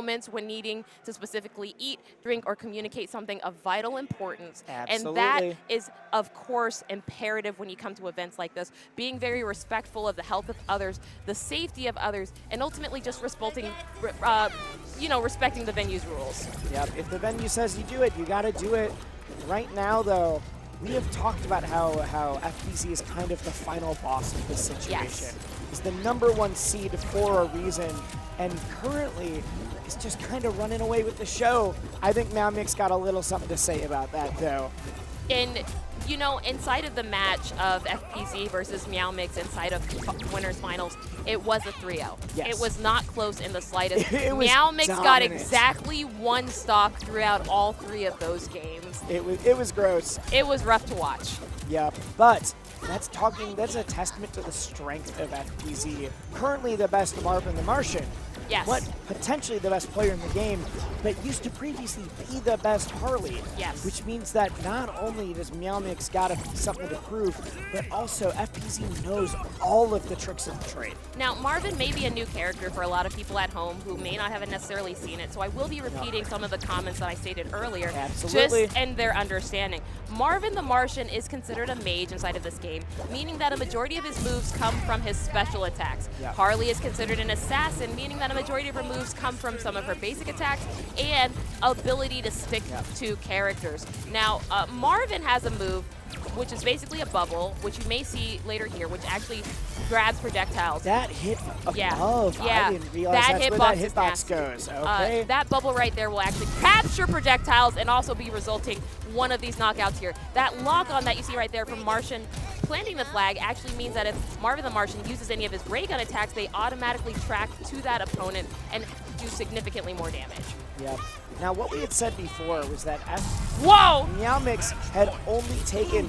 moments when needing to specifically eat, drink, or communicate something of vital importance. Absolutely. And that is, of course, imperative when you come to events like this. Being very respectful of the health of others, the safety of others, and ultimately just respecting the venue's rules. Yep, if the venue says you do it, you got to do it. Right now, though, we have talked about how FPZ is kind of the final boss of this situation. Yes. It's the #1 seed for a reason, and currently is just kind of running away with the show. I think meowmix got a little something to say about that, though. And, you know, inside of the match of FPZ versus meowmix inside of Winners Finals, it was a 3-0. Yes. It was not close in the slightest. meowmix got exactly 1 stock throughout all 3 of those games. It was gross. It was rough to watch. Yep, but that's a testament to the strength of FPZ. Currently the best Marvin the Martian. Yes. But potentially the best player in the game, but used to previously be the best Harley. Yes. Which means that not only does meowmix got something to prove, but also FPZ knows all of the tricks of the trade. Now, Marvin may be a new character for a lot of people at home who may not have necessarily seen it, so I will be repeating some of the comments that I stated earlier. Absolutely. Just in their understanding. Marvin the Martian is considered a mage inside of this game, meaning that a majority of his moves come from his special attacks. Yep. Harley is considered an assassin, meaning that a majority of her moves come from some of her basic attacks and ability to stick to characters. Now, Marvin has a move which is basically a bubble, which you may see later here, which actually grabs projectiles. That hit above. Yeah. I didn't realize that's where that hitbox goes. Okay. That bubble right there will actually capture projectiles and also be resulting one of these knockouts here. That lock on that you see right there from Martian planting the flag actually means that if Marvin the Martian uses any of his ray gun attacks, they automatically track to that opponent and do significantly more damage. Yep. Now, what we had said before was that Whoa! meowmix had only taken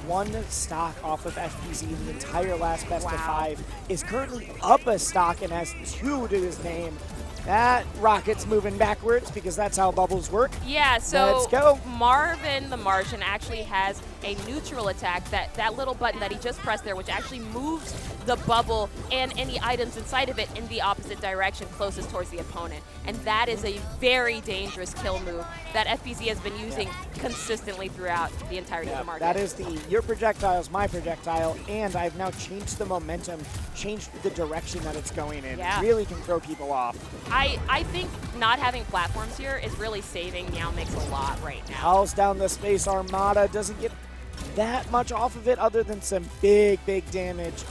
1 stock off of FPZ in the entire last best of 5, is currently up a stock and has 2 to his name. That rocket's moving backwards because that's how bubbles work. Yeah, so let's go. Marvin the Martian actually has a neutral attack, that little button that he just pressed there, which actually moves the bubble and any items inside of it in the opposite direction closest towards the opponent. And that is a very dangerous kill move that FPZ has been using consistently throughout the entirety of the market. That is your projectile's my projectile, and I've now changed the momentum, changed the direction that it's going in. Yeah. It really can throw people off. I think not having platforms here is really saving meowmix a lot right now. Howls down the Space Armada, doesn't get that much off of it other than some big damage.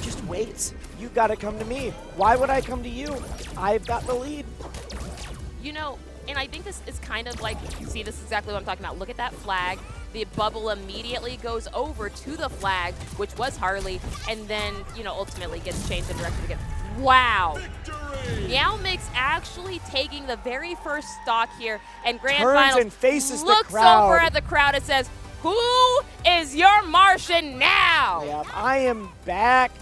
Just wait. You gotta come to me. Why would I come to you? I've got the lead. You know, and I think this is kind of like, see, this is exactly what I'm talking about. Look at that flag. The bubble immediately goes over to the flag, which was Harley, and then, you know, ultimately gets changed in direction again. Wow. meowmix actually taking the very first stock here, and Grand Turns Finals and faces looks the crowd. over at the crowd and says, "Who is your Martian now?" Yep, I am back.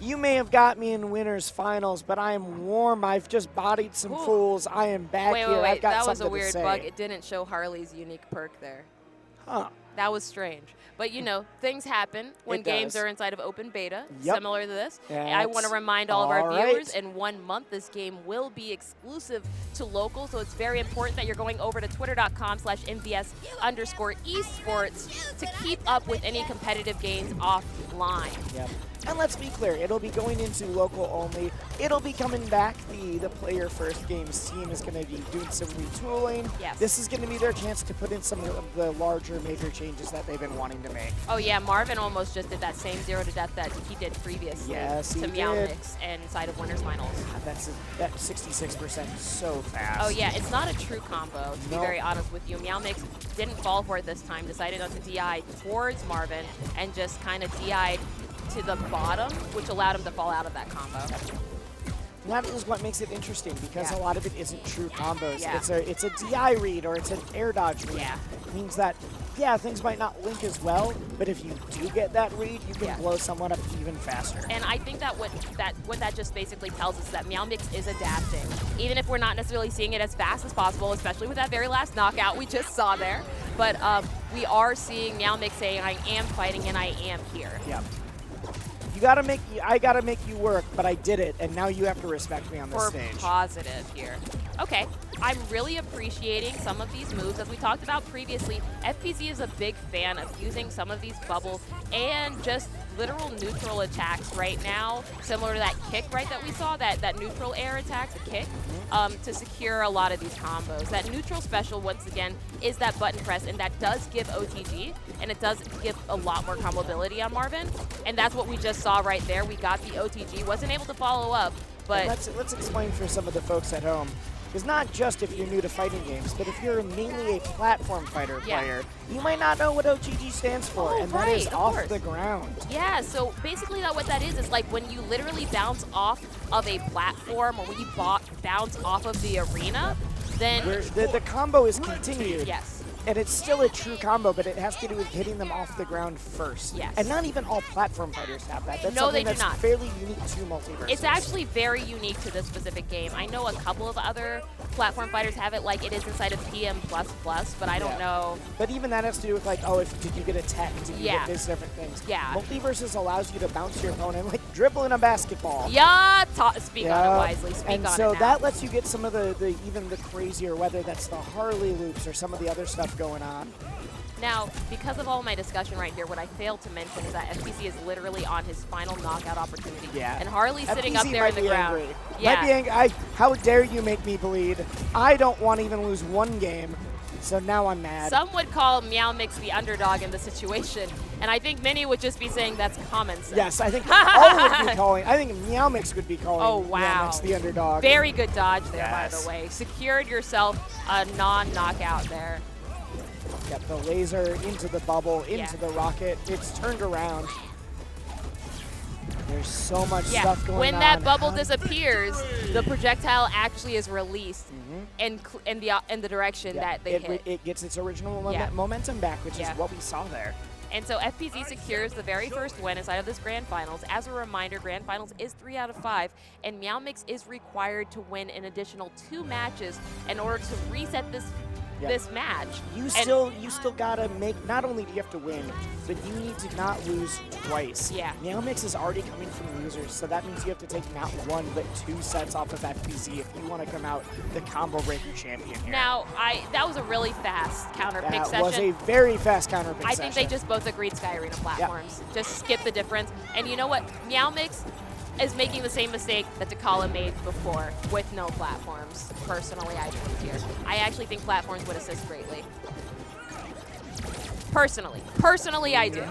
You may have got me in Winners Finals, but I am warm. I've just bodied some fools. I am back Wait, here. I've got that was something a weird to say. bug. It didn't show Harley's unique perk there. Huh. That was strange. But, you know, things happen when games are inside of open beta, similar to this. I want to remind all of our viewers, in 1 month, this game will be exclusive to local, so it's very important that you're going over to twitter.com/MVS_esports to keep up with any competitive games offline. Yep. And let's be clear, it'll be going into local only. It'll be coming back. The Player First Games team is going to be doing some retooling. Yes. This is going to be their chance to put in some of the larger major changes that they've been wanting to make. Oh yeah, Marvin almost just did that same 0 to death that he did previously to meowmix and inside of Winners Finals. That 66% is so fast. Oh yeah, it's not a true combo, to be very honest with you. meowmix didn't fall for it this time, decided not to DI towards Marvin and just kind of DI'd to the bottom, which allowed him to fall out of that combo. And that is what makes it interesting, because a lot of it isn't true combos. It's a DI read or it's an air dodge read. It means that, things might not link as well, but if you do get that read, you can blow someone up even faster. And I think that what that just basically tells us is that meowmix is adapting. Even if we're not necessarily seeing it as fast as possible, especially with that very last knockout we just saw there, but we are seeing meowmix saying, I am fighting and I am here. Yep. I gotta make you work, but I did it, and now you have to respect me on this stage. We're positive here. Okay, I'm really appreciating some of these moves. As we talked about previously, FPZ is a big fan of using some of these bubble and just literal neutral attacks right now, similar to that kick, right, that we saw, that neutral air attack, the kick, to secure a lot of these combos. That neutral special, once again, is that button press, and that does give OTG, and it does give a lot more combo ability on Marvin, and that's what we just saw right there. We got the OTG, wasn't able to follow up, but... Let's explain for some of the folks at home. It's not just if you're new to fighting games, but if you're mainly a platform fighter player, you might not know what OTG stands for, and that is off the ground. Yeah, so basically what that is like when you literally bounce off of a platform or when you bounce off of the arena, then... The combo is continued. Yes. And it's still a true combo, but it has to do with hitting them off the ground first. Yes. And not even all platform fighters have that. That's no, something they do that's not. fairly unique to MultiVersus. It's actually very unique to this specific game. I know a couple of other platform fighters have it like it is inside of PM++, but I don't know. But even that has to do with like, oh, did you get a tech? Did you get these different things? Yeah. MultiVersus allows you to bounce your opponent like dribbling a basketball. Yeah, speak on it wisely. Speak on it now. And so that lets you get some of the even the crazier, whether that's the Harley loops or some of the other stuff going on. Now, because of all my discussion right here, what I failed to mention is that FPZ is literally on his final knockout opportunity. Yeah. And Harley's sitting FPZ up there in the ground. Angry. Yeah. Might be angry. How dare you make me bleed? I don't want to even lose one game, so now I'm mad. Some would call meowmix the underdog in the situation, and I think many would just be saying that's common sense. Yes, I think all would be calling. I think meowmix would be calling meowmix the underdog. Very good dodge there, by the way. Secured yourself a non-knockout there. Got the laser into the bubble, into the rocket. It's turned around. There's so much stuff going on. When that bubble disappears, the projectile actually is released in the direction that they hit. It gets its original momentum back, which is what we saw there. And so FPZ secures the very first win inside of this Grand Finals. As a reminder, Grand Finals is 3 out of 5, and meowmix is required to win an additional 2 matches in order to reset this match. You still gotta make, not only do you have to win, but you need to not lose twice. Yeah. meowmix is already coming from losers, so that means you have to take not 1 but 2 sets off of FPZ if you want to come out the combo breaker champion here. Now, that was a really fast counter pick session. That was a very fast counter pick session. I think they just both agreed Sky Arena platforms. Just skip the difference. And you know what? meowmix is making the same mistake that Takala made before with no platforms. Personally, I think here. I actually think platforms would assist greatly. Personally, I do.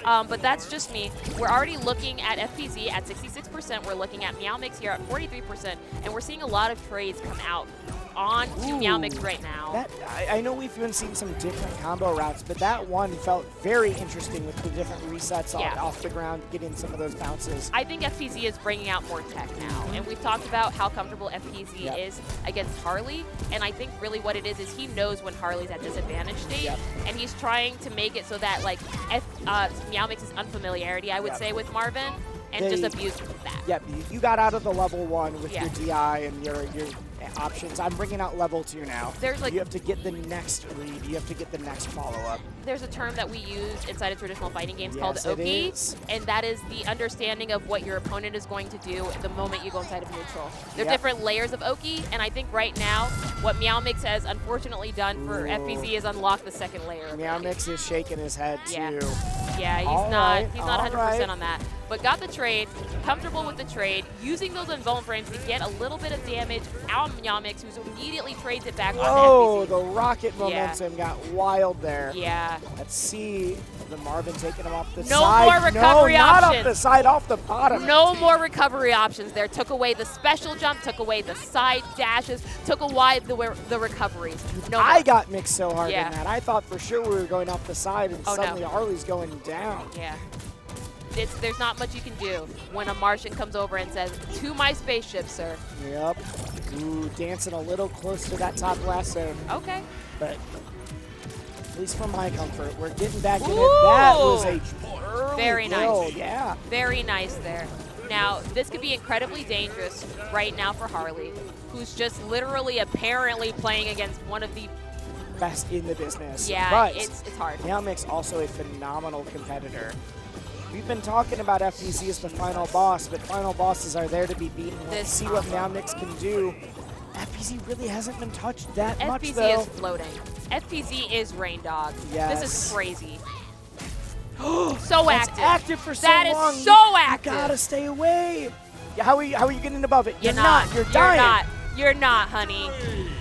But that's just me. We're already looking at FPZ at 66%. We're looking at meowmix here at 43%, and we're seeing a lot of trades come out on to meowmix right now. I know we've been seeing some different combo routes, but that one felt very interesting with the different resets off the ground, getting some of those bounces. I think FPZ is bringing out more tech now, and we've talked about how comfortable FPZ is against Harley, and I think really what it is he knows when Harley's at disadvantage state, and he's trying to make it so that like meowmix's unfamiliarity, I would say, with Marvin, and just abuse that. Yep, you got out of the level 1 with your DI and your options. I'm bringing out level 2 now. There's like, you have to get the next read. You have to get the next follow-up. There's a term that we use inside of traditional fighting games called Oki, and that is the understanding of what your opponent is going to do the moment you go inside of neutral. There are different layers of Oki, and I think right now what meowmix has unfortunately done for FPZ is unlock the second layer of meowmix is shaking his head too. Yeah, he's not 100% on that. But got the trade, comfortable with the trade, using those invuln frames to get a little bit of damage out on meowmix, who's immediately trades it back on FPZ. Oh, the rocket momentum got wild there. Yeah. Let's see the Marvin taking him off the side. No more recovery options. Not off the side, off the bottom. No more recovery options there. Took away the special jump, took away the side dashes, took away the recoveries. No more. I got mixed so hard in that. I thought for sure we were going off the side, and suddenly Harley's going down. Yeah. There's not much you can do when a Martian comes over and says, "To my spaceship, sir." Yep. Ooh, dancing a little close to that top lasso. Okay. But at least for my comfort, we're getting back in it. That was a very build. nice. Yeah. Very nice there. Now, this could be incredibly dangerous right now for Harley, who's just literally apparently playing against one of the best in the business. Yeah, but it's hard. meowmix also a phenomenal competitor. we've been talking about FPZ as the final boss, but final bosses are there to be beaten. Let's see what meowmix can do. FPZ really hasn't been touched that much, though. FPZ is floating. FPZ is Rain Dog. Yes. This is crazy. So active. Active for so long. long. That is so active. You gotta stay away. How are you getting above it? You're not. You're dying. You're not, honey.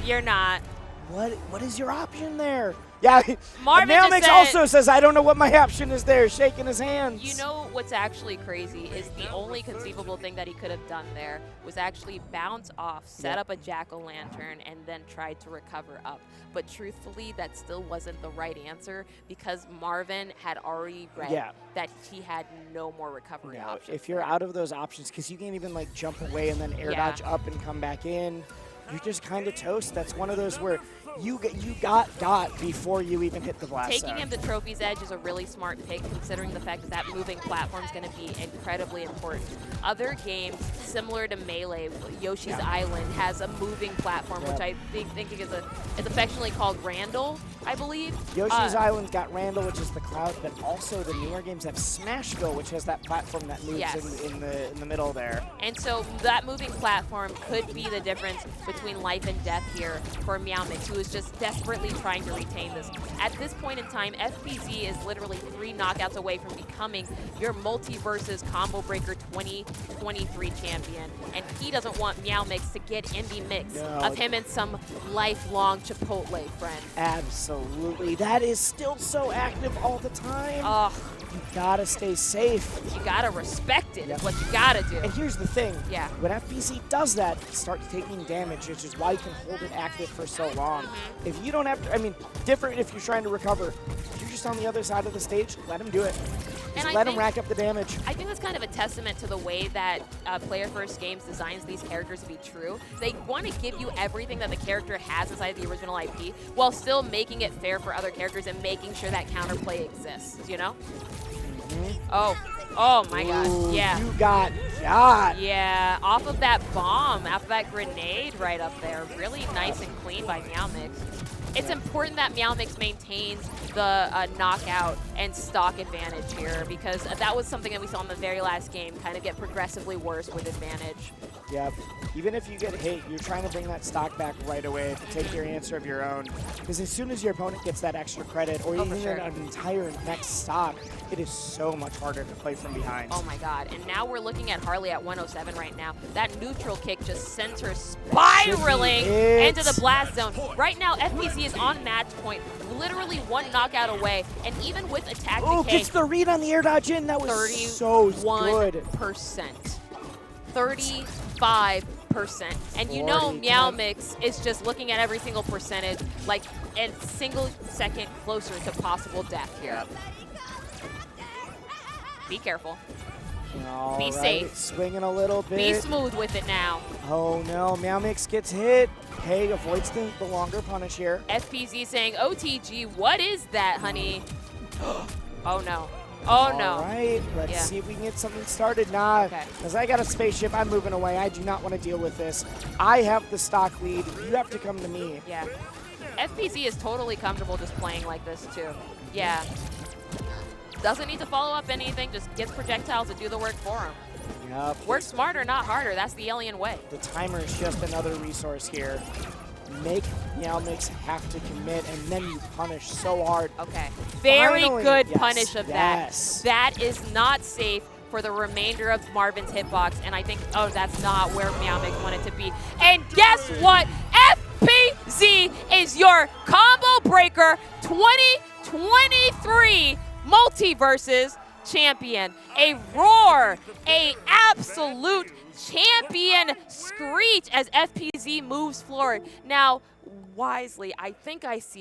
You're not. What is your option there? Yeah, Marvin meowmix also says, I don't know what my option is there, shaking his hands. You know what's actually crazy is the only conceivable thing that he could have done there was actually bounce off, set up a jack-o'-lantern, and then tried to recover up. But truthfully, that still wasn't the right answer because Marvin had already read that he had no more recovery options. If you're out of those options, because you can't even like jump away and then air dodge up and come back in, you're just kind of toast. That's one of those where you got before you even hit the blast Taking zone. him to Trophy's Edge is a really smart pick considering the fact that that moving platform is going to be incredibly important. Other games similar to Melee, Yoshi's Island has a moving platform, which I think is affectionately called Randall, I believe. Yoshi's Island's got Randall, which is the cloud, but also the newer games have Smashville, which has that platform that moves in the middle there. And so that moving platform could be the difference between life and death here for meowmix, who is just desperately trying to retain this. At this point in time, FPZ is literally 3 knockouts away from becoming your MultiVersus Combo Breaker 2023 champion. And he doesn't want meowmix to get in the mix of him and some lifelong Chipotle friend. Absolutely. That is still so active all the time. Ugh. You gotta stay safe. You gotta respect it, is what you gotta do. And here's the thing. Yeah. When FPZ does that, it starts taking damage, which is why you can hold it active for so long. If you don't have to, I mean, different if you're trying to recover. If you're just on the other side of the stage, let him do it. Just let him rack up the damage. I think that's kind of a testament to the way that Player First Games designs these characters to be true. They want to give you everything that the character has inside the original IP while still making it fair for other characters and making sure that counterplay exists, you know? Oh my God, yeah. You got. Yeah, off of that bomb, off of that grenade right up there. Really nice and clean by meowmix. It's important that meowmix maintains the knockout and stock advantage here because that was something that we saw in the very last game kind of get progressively worse with advantage. Yep. Even if you get hit, you're trying to bring that stock back right away to take your answer of your own. Because as soon as your opponent gets that extra credit or even an entire next stock, it is so much harder to play from behind. Oh my God. And now we're looking at Harley at 107 right now. That neutral kick just sends her spiraling into the blast zone. Right now, FPZ is on match point, literally 1 knockout away. And even with attack decay. Oh, gets the read on the air dodge in. That was so good. 31%. 35%. And you know meowmix is just looking at every single percentage like a single second closer to possible death here. Be careful. Be safe. Swinging a little bit. Be smooth with it now. Oh no, meowmix gets hit. Hey, avoids the longer punish here. FPZ saying, OTG, what is that, honey? Oh no. Oh no. All right, let's see if we can get something started. Nah, because I got a spaceship, I'm moving away. I do not want to deal with this. I have the stock lead. You have to come to me. Yeah. FPZ is totally comfortable just playing like this too. Yeah. Doesn't need to follow up anything, just gets projectiles to do the work for him. Yep. Work smarter, not harder. That's the alien way. The timer is just another resource here. Make meowmix have to commit, and then you punish so hard. Okay. Very good punish of that. Yes. That is not safe for the remainder of Marvin's hitbox, and I think, oh, that's not where meowmix wanted to be. And guess what? FPZ is your Combo Breaker 2023 MultiVersus champion. A roar, a absolute champion screech as FPZ moves forward. Now, wisely, I think I see